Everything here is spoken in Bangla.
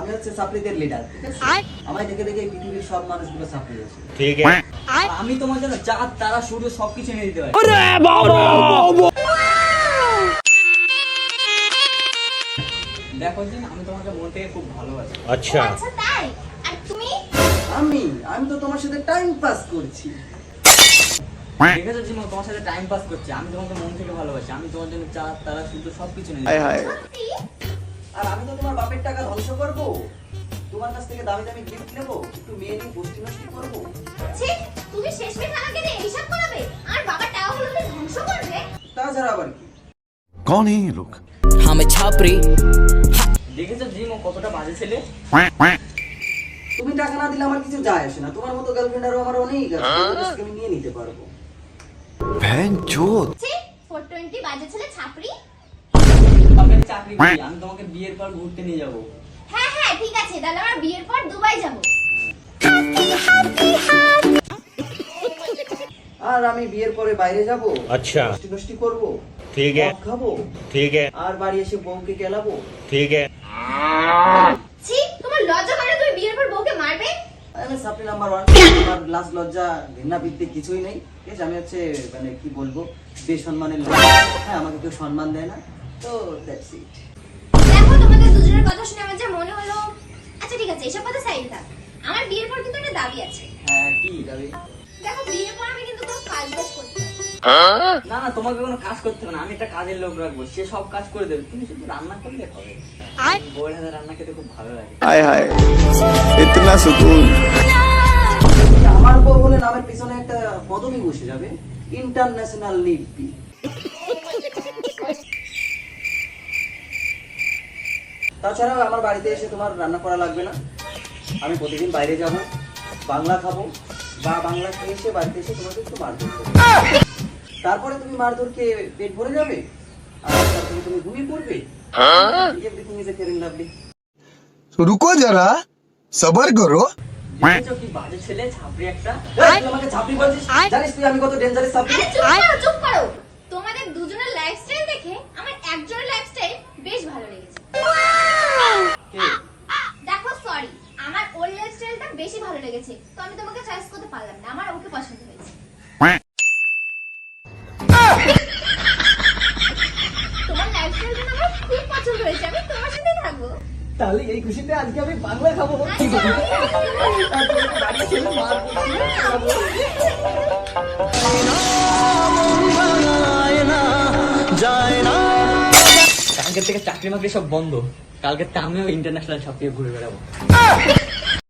আমি হচ্ছে সাপ্লিদের লিডার, ঠিক আছে? আমায় দেখে দেখে এই পৃথিবীর সব মানুষগুলো সাপ্লি আছে। ठीक है। আর আমি তোমার জন্য চাঁদ তারা সূর্য সবকিছু এনে দিতে পারি। দেখো যে আমি তোমাকে মন থেকে খুব ভালোবাসি। अच्छा আচ্ছা তাই? আর তুমি? আমি তো তোমার সাথে টাইম পাস করছি। দেখেছো যে তোমার সাথে টাইম পাস করছি, আমি তোমাকে মন থেকে ভালোবাসি। আমি তোমার জন্য চাঁদ তারা সূর্য সবকিছু এনে দিতে পারি। সত্যি? আর আমি তো তোমার বাপের টাকা ধ্বংস করবো, তোমার কাছ থেকে দামি দামি গিফট নেবো, একটু মেয়ে নিয়ে গোষ্ঠী নষ্টি করবো। ছি, তুমি শেষমেশ আমাকে দিয়ে হিসাব করাবে? আর বাবার টাকাগুলো তুমি ধ্বংস করবে? তাছাড়া আবার কি? कौन है ये लोग? हमें छापरी দেখেছো জিম ও কতটা বাজে ছেলে। তুমি টাকা না দিলে আমার কিছু যায় আসে না, তোমার মতো গার্লফ্রেন্ড আরো আমার অনেক আছে, ওদের কাছ থেকে আমি নিয়ে নিতে পারবো। बहन चोद। ছি, 420 বাজে ছেলে ছাপরি। তোমাকে আমি চাকরি করি, আমি তোমাকে বিয়ের পর ঘুরতে নিয়ে যাবো। হ্যাঁ হ্যাঁ ঠিক আছে, তাহলে আমরা বিয়ের পর দুবাই যাব। আর আমি বিয়ের পরে বাইরে যাবো, अच्छा গোষ্ঠী নষ্টি করবো, ठीक है মদ খাবো, ठीक है আর বাড়ি এসে বউকে কেলাবো। ठीक है। ছি, তোমার লজ্জা করে না তুমি বিয়ের পর বউকে মারবে? আমি সাপ্লি নাম্বার 1, আমার লাস্ট লজ্জা ঘৃণা বৃত্তি কিছুই নেই, ঠিক আছে? আমি হচ্ছে মানে কি বলবো, বেসম্মানের লোক। হ্যাঁ, আমাকে কেউ সম্মান দেয় না, তো দ্যাটস ইট। দেখো তোমাদের দুজনের কথা শুনে আমার যা মনে হলো, আচ্ছা ঠিক আছে এসব কথা সাইড থাক। আমার বিয়ের পর কিন্তু একটা দাবি আছে। হ্যাঁ, কি দাবি? দেখো বিয়ের পর আমি কিন্তু কোনো কাজ বাজ করতে পারি না। না না, তোমাকে কোনো কাজ করতে হবে না, আমি একটা কাজের লোক রাখবো, সে সব কাজ করে দেবে, তুমি শুধু রান্না করলে হবে। বউয়ের হাতে রান্না খেতে খুব ভালো লাগে। हाय हाय इतना सुकून। আমার বউ বলে নামের পিছনে একটা পদবি বসে যাবে, ইন্টারন্যাশনাল লিপি। তাছাড়া আমার বাড়িতে এসে তোমার রান্না করা লাগবে না, আমি প্রতিদিন বাইরে যাব, বাংলা খাবো, বা বাংলা খেয়ে এসে বাড়িতে এসে তোমাকে একটু মারধর করবো। তারপরে তুমি মারধর খেয়ে পেট ভরে যাবে, আর তারপরে তুমি ঘুমিয়ে পড়বে। Everything is a fair and lovely. रुको जरा सबर करो। দেখেছো কি বাজে ছেলে, ছাপরি একটা। তুই আমাকে ছাপরি বলছিস? জানিস তুই আমি কত ডেঞ্জারাস ছাপরি? আরে চুপ করো। তোমাদের দুজনের লাইফস্টাইল দেখে আমার একজনের লাইফস্টাইল বেশ ভালো লেগেছে। কে? দেখো সরি, আমার ওর লাইফস্টাইলটা বেশি ভালো লেগেছে, তো আমি তোমাকে চয়েস করতে পারলাম না, আমার ওকে পছন্দ হয়েছে। তোমার লাইফস্টাইলটা আমার খুব পছন্দ হয়েছে, আমি তোমার সাথেই থাকবো। তাহলে এই খুশিতে আজকে আমি বাংলা খাবো। কালকের থেকে চাকরি মাকরি সব বন্ধ, কালকের থেকে আমিও ইন্টারন্যাশনাল ছাপিয়ে ঘুরে বেড়াবো।